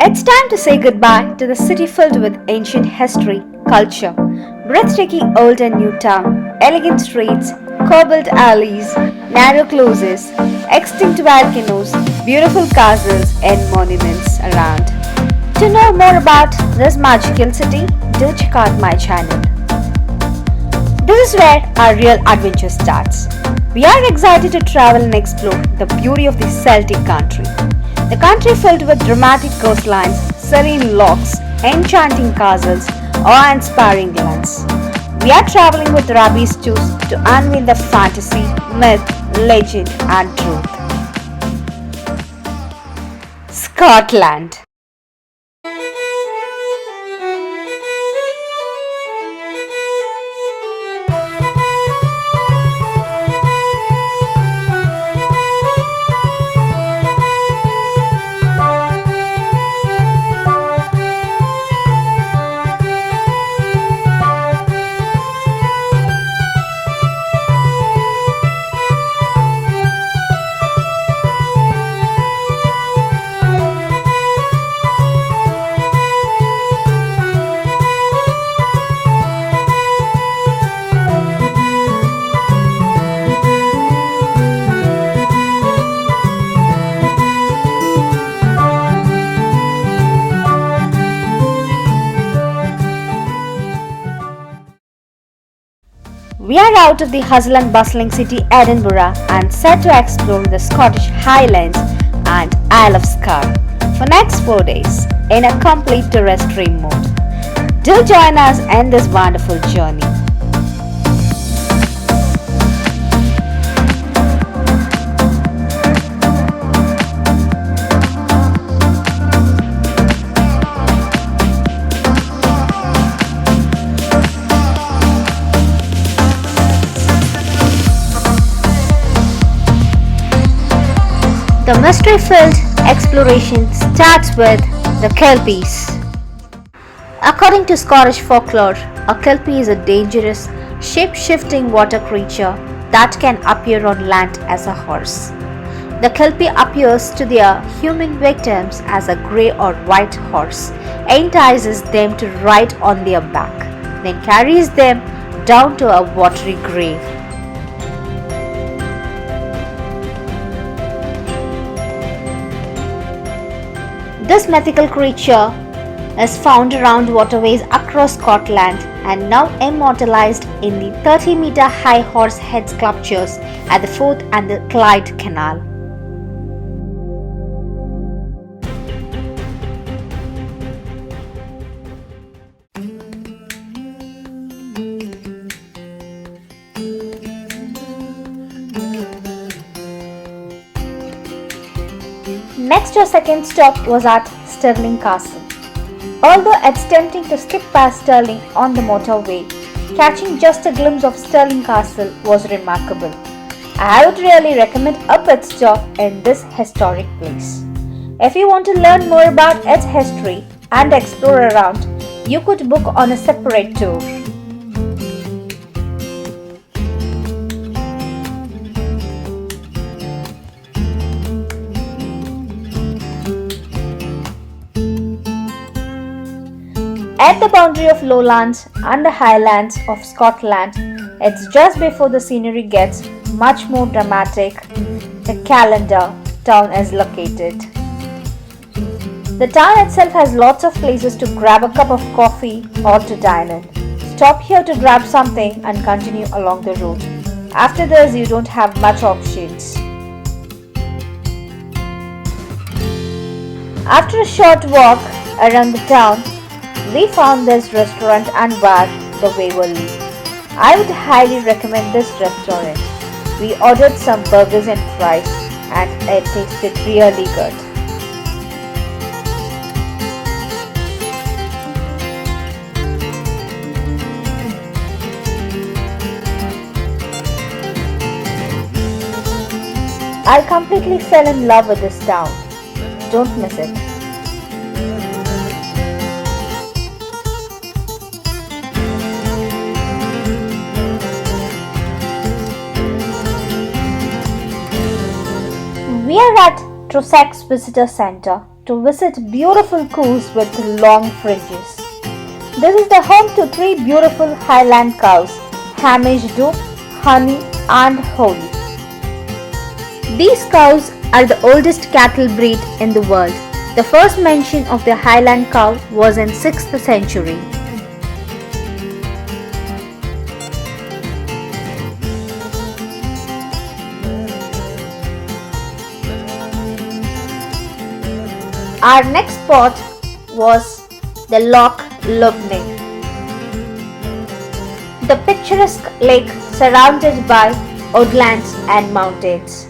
It's time to say goodbye to the city filled with ancient history, culture, breathtaking old and new town, elegant streets, cobbled alleys, narrow closes, extinct volcanoes, beautiful castles and monuments around. To know more about this magical city, do check out my channel. This is where our real adventure starts. We are excited to travel and explore the beauty of the Celtic country. The country filled with dramatic coastlines, serene lochs, enchanting castles, awe-inspiring lands. We are traveling with Rabbies Tours to unveil the fantasy, myth, legend and truth. Scotland. We are out of the hustle and bustling city Edinburgh and set to explore the Scottish Highlands and Isle of Skye for next 4 days in a complete terrestrial mode. Do join us in this wonderful journey. The mystery-filled exploration starts with the KELPIES. According to Scottish folklore, a kelpie is a dangerous, shape-shifting water creature that can appear on land as a horse. The kelpie appears to their human victims as a grey or white horse, entices them to ride on their back, then carries them down to a watery grave. This mythical creature is found around waterways across Scotland and now immortalized in the 30-meter high horse head sculptures at the Forth and the Clyde Canal. Next, our second stop was at Stirling Castle. Although it's tempting to skip past Stirling on the motorway, catching just a glimpse of Stirling Castle was remarkable. I would really recommend a pit stop in this historic place. If you want to learn more about its history and explore around, you could book on a separate tour. At the boundary of Lowlands and the Highlands of Scotland, it's just before the scenery gets much more dramatic. The CALLENDAR town is located. The town itself has lots of places to grab a cup of coffee or to dine in. Stop here to grab something and continue along the road. After this, you don't have much options. After a short walk around the town, we found this restaurant and bar, the Waverley. I would highly recommend this restaurant. We ordered some burgers and fries and it tasted really good. I completely fell in love with this town. Don't miss it. We are at TROSSACHS Visitor Centre to visit beautiful coos with long fringes. This is the home to 3 beautiful Highland cows, Hamish Duke, Honey and Holy. These cows are the oldest cattle breed in the world. The first mention of the Highland cow was in 6th century. Our next spot was the Loch LUBNAIG, the picturesque lake surrounded by woodlands and mountains.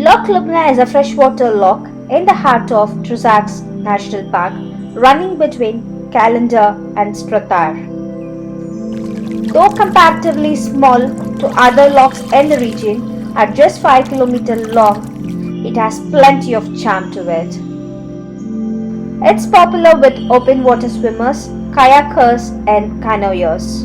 Loch LUBNAIG is a freshwater loch in the heart of TROSSACHS National Park, running between CALLENDAR and Strathair. Though comparatively small to other lochs in the region, at just 5 km long, it has plenty of charm to it. It's popular with open water swimmers, kayakers and canoeiers.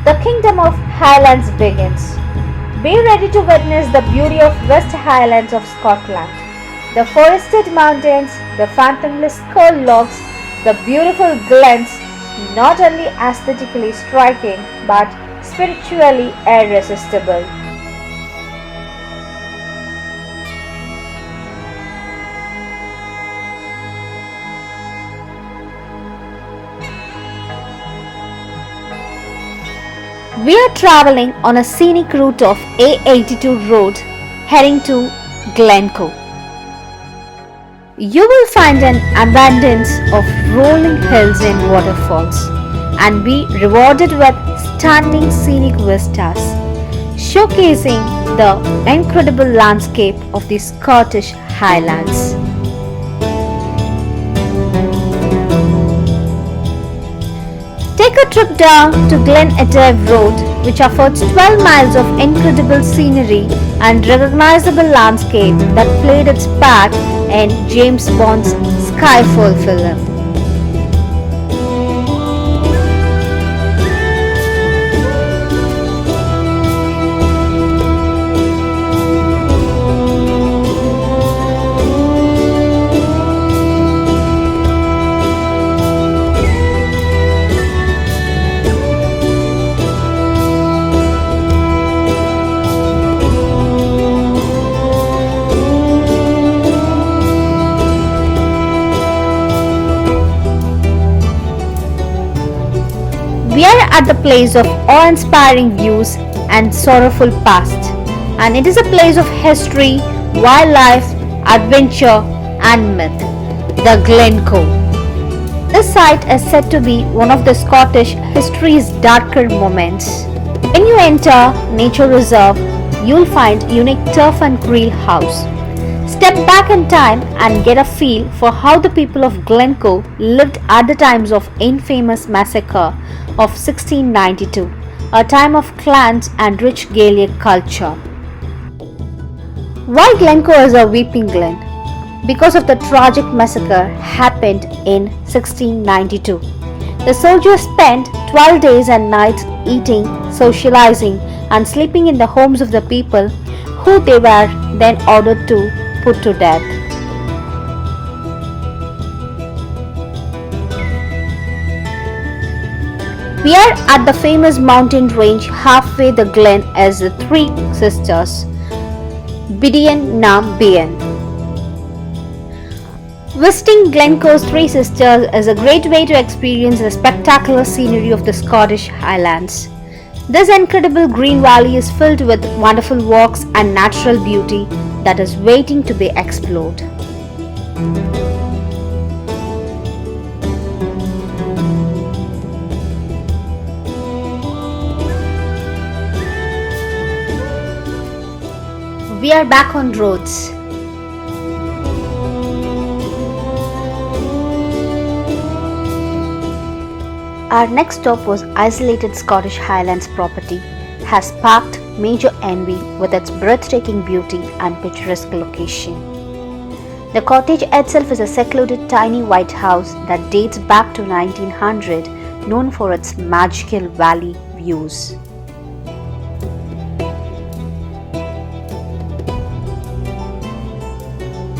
The kingdom of Highlands begins. Be ready to witness the beauty of West Highlands of Scotland. The forested mountains, the fathomless cold lochs, the beautiful glens, not only aesthetically striking but spiritually irresistible. We are travelling on a scenic route of A82 road heading to GLENCOE. You will find an abundance of rolling hills and waterfalls and be rewarded with stunning scenic vistas, showcasing the incredible landscape of the Scottish Highlands. Take a trip down to GLENFINNAN Road, which offers 12 miles of incredible scenery and recognizable landscape that played its part in James Bond's Skyfall film. We are at the place of awe-inspiring views and sorrowful past, and it is a place of history, wildlife, adventure and myth, the GLENCOE. This site is said to be one of the Scottish history's darker moments. When you enter Nature Reserve, you will find unique turf and creel house. Step back in time and get a feel for how the people of GLENCOE lived at the times of infamous massacre of 1692, a time of clans and rich Gaelic culture. Why GLENCOE is a weeping glen? Because of the tragic massacre happened in 1692. The soldiers spent 12 days and nights eating, socializing and sleeping in the homes of the people who they were then ordered to put to death. We are at the famous mountain range halfway the glen as the Three Sisters, Bidian Nam Bian. Visiting GLENCOE's Three Sisters is a great way to experience the spectacular scenery of the Scottish Highlands. This incredible green valley is filled with wonderful walks and natural beauty that is waiting to be explored. We are back on roads. Our next stop was isolated Scottish Highlands property, has sparked major envy with its breathtaking beauty and picturesque location. The cottage itself is a secluded tiny white house that dates back to 1900, known for its magical valley views.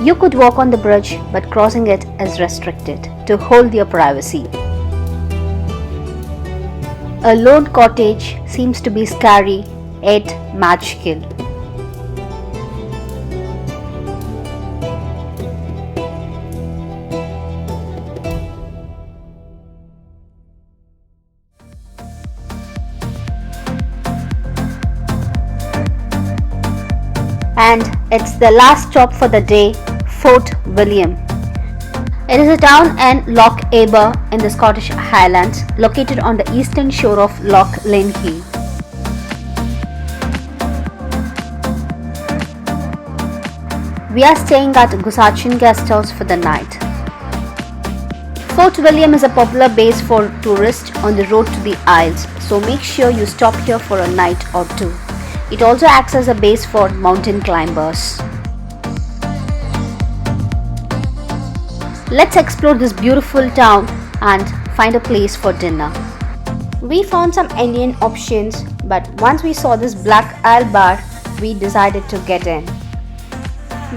You could walk on the bridge, but crossing it is restricted to hold your privacy. A lone cottage seems to be scary yet magical. And it's the last stop for the day, Fort William. It is a town in LOCHABER in the Scottish Highlands, located on the eastern shore of Loch Glencoe. We are staying at Gusachin Guest House for the night. Fort William is a popular base for tourists on the road to the Isles, so make sure you stop here for a night or two. It also acts as a base for mountain climbers. Let's explore this beautiful town and find a place for dinner. We found some Indian options, but once we saw this Black Ale bar, we decided to get in.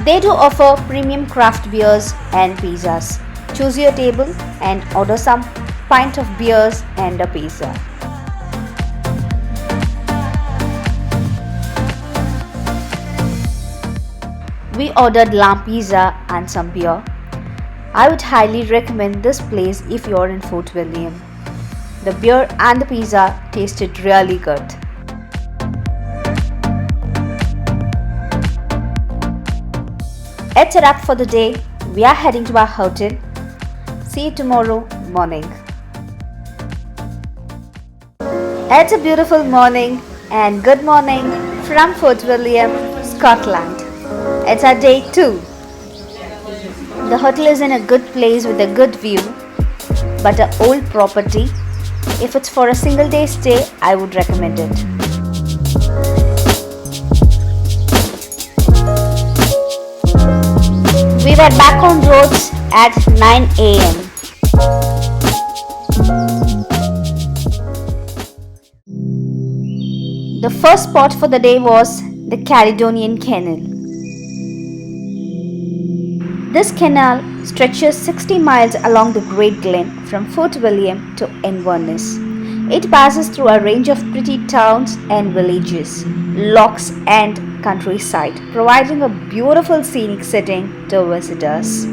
They do offer premium craft beers and pizzas. Choose your table and order some pint of beers and a pizza. We ordered lamb pizza and some beer. I would highly recommend this place if you're in Fort William. The beer and the pizza tasted really good. It's a wrap for the day. We are heading to our hotel. See you tomorrow morning. It's a beautiful morning and good morning from Fort William, Scotland. It's our day 2. The hotel is in a good place with a good view, but an old property. If it's for a single day stay, I would recommend it. We were back on roads at 9 a.m. The first spot for the day was the Caledonian Canal. This canal stretches 60 miles along the Great Glen from Fort William to Inverness. It passes through a range of pretty towns and villages, lochs and countryside, providing a beautiful scenic setting to visitors.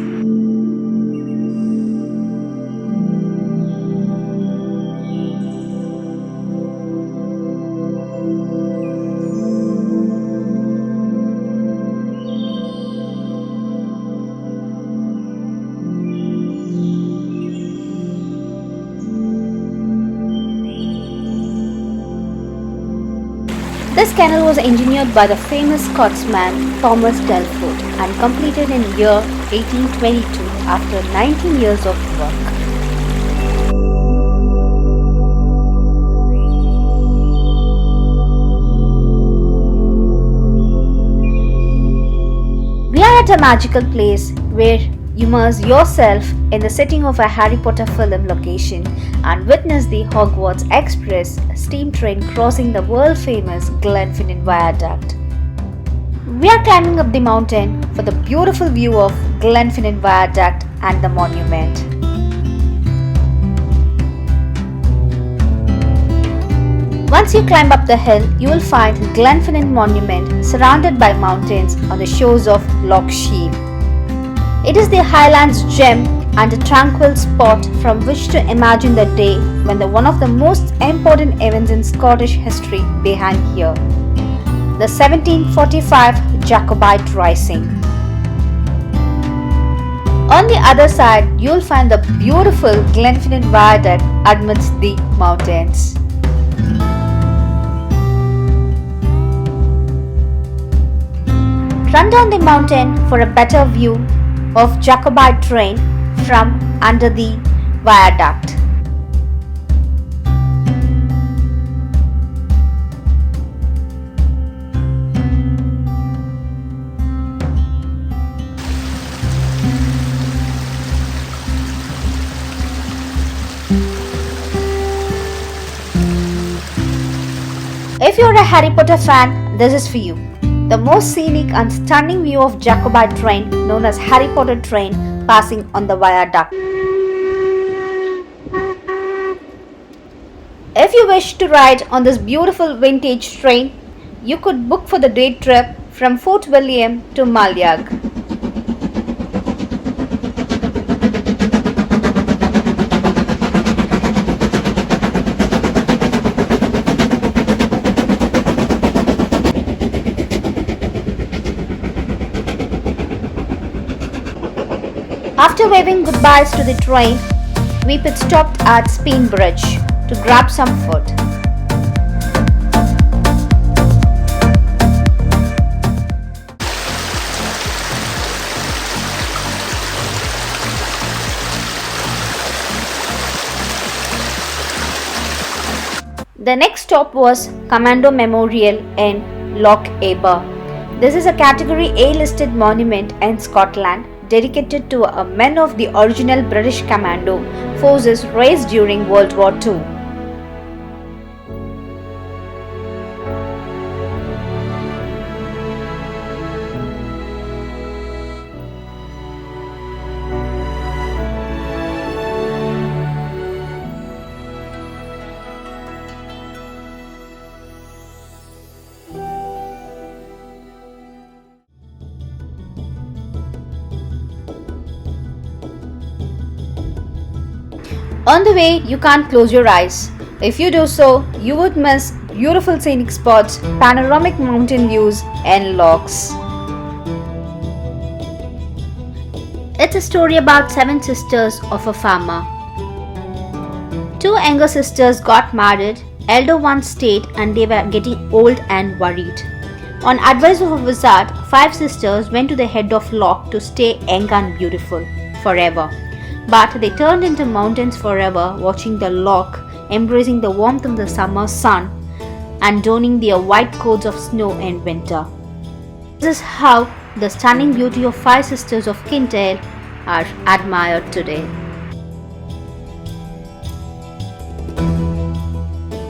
This canal was engineered by the famous Scotsman Thomas Telford and completed in year 1822 after 19 years of work. We are at a magical place where you immerse yourself in the setting of a Harry Potter film location and witness the Hogwarts Express steam train crossing the world-famous Glenfinnan Viaduct. We are climbing up the mountain for the beautiful view of Glenfinnan Viaduct and the monument. Once you climb up the hill, you will find Glenfinnan Monument surrounded by mountains on the shores of Loch Sheen. It is the Highlands gem and a tranquil spot from which to imagine the day when one of the most important events in Scottish history began here, the 1745 Jacobite Rising. On the other side, you'll find the beautiful Glenfinnan Viaduct amidst the mountains. Run down the mountain for a better view of Jacobite train from under the viaduct. If you're a Harry Potter fan, this is for you. The most scenic and stunning view of Jacobite train, known as Harry Potter train, passing on the viaduct. If you wish to ride on this beautiful vintage train, you could book for the day trip from Fort William to Malyag. After waving goodbyes to the train, we pit stopped at SPEAN Bridge to grab some food. The next stop was Commando Memorial in LOCHABER. This is a Category A listed monument in Scotland, dedicated to men of the original British Commando forces raised during World War II. On the way, you can't close your eyes. If you do so, you would miss beautiful scenic spots, panoramic mountain views, and lochs. It's a story about 7 sisters of a farmer. 2 younger sisters got married, elder ones stayed, and they were getting old and worried. On advice of a wizard, 5 sisters went to the head of loch to stay young and beautiful forever. But they turned into mountains forever, watching the loch, embracing the warmth of the summer sun, and donning their white coats of snow in winter. This is how the stunning beauty of 5 sisters of Kintail are admired today.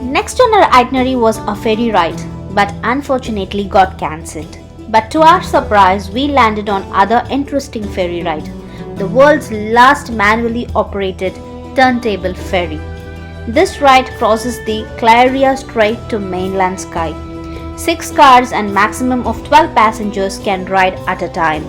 Next on our itinerary was a ferry ride, but unfortunately got cancelled. But to our surprise, we landed on other interesting ferry ride. The world's last manually operated turntable ferry. This ride crosses the Claria Strait to mainland Skye. 6 cars and maximum of 12 passengers can ride at a time.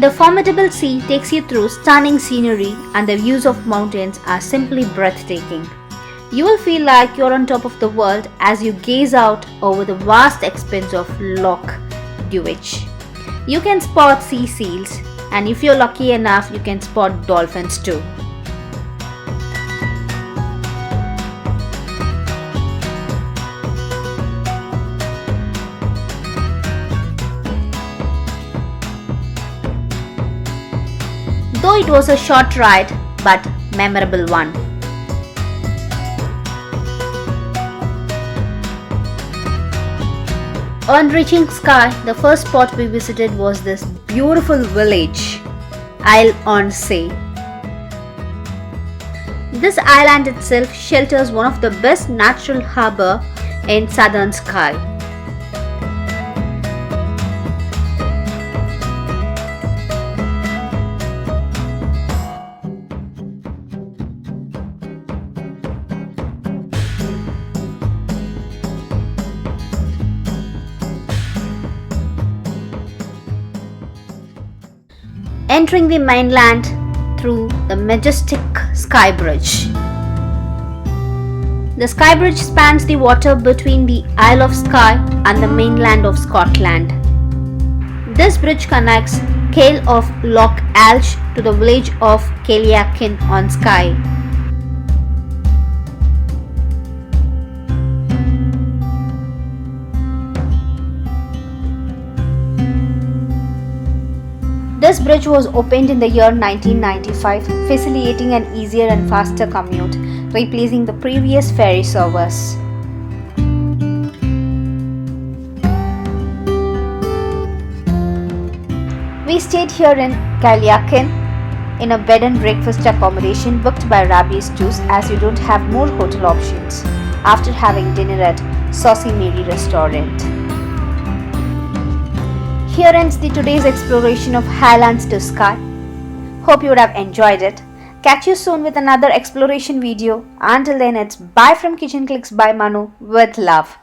The formidable sea takes you through stunning scenery, and the views of mountains are simply breathtaking. You will feel like you're on top of the world as you gaze out over the vast expanse of Loch Duich. You can spot sea seals, and if you're lucky enough, you can spot dolphins too. Though it was a short ride, but memorable one. On reaching Skye, the first spot we visited was this beautiful village, ORNSAY. This island itself shelters one of the best natural harbour in southern Skye. Entering the mainland through the majestic Skye Bridge. The Skye Bridge spans the water between the Isle of Skye and the mainland of Scotland. This bridge connects Cale of Loch to the village of KELPIES on Skye. This bridge was opened in the year 1995, facilitating an easier and faster commute, replacing the previous ferry service. We stayed here in KELPIES in a bed and breakfast accommodation booked by Rabbies Tours, as you don't have more hotel options after having dinner at Saucy Mary restaurant. Here ends today's exploration of Highlands to Skye. Hope you would have enjoyed it. Catch you soon with another exploration video. Until then, it's bye from Kitchen Clicks by Manu with love.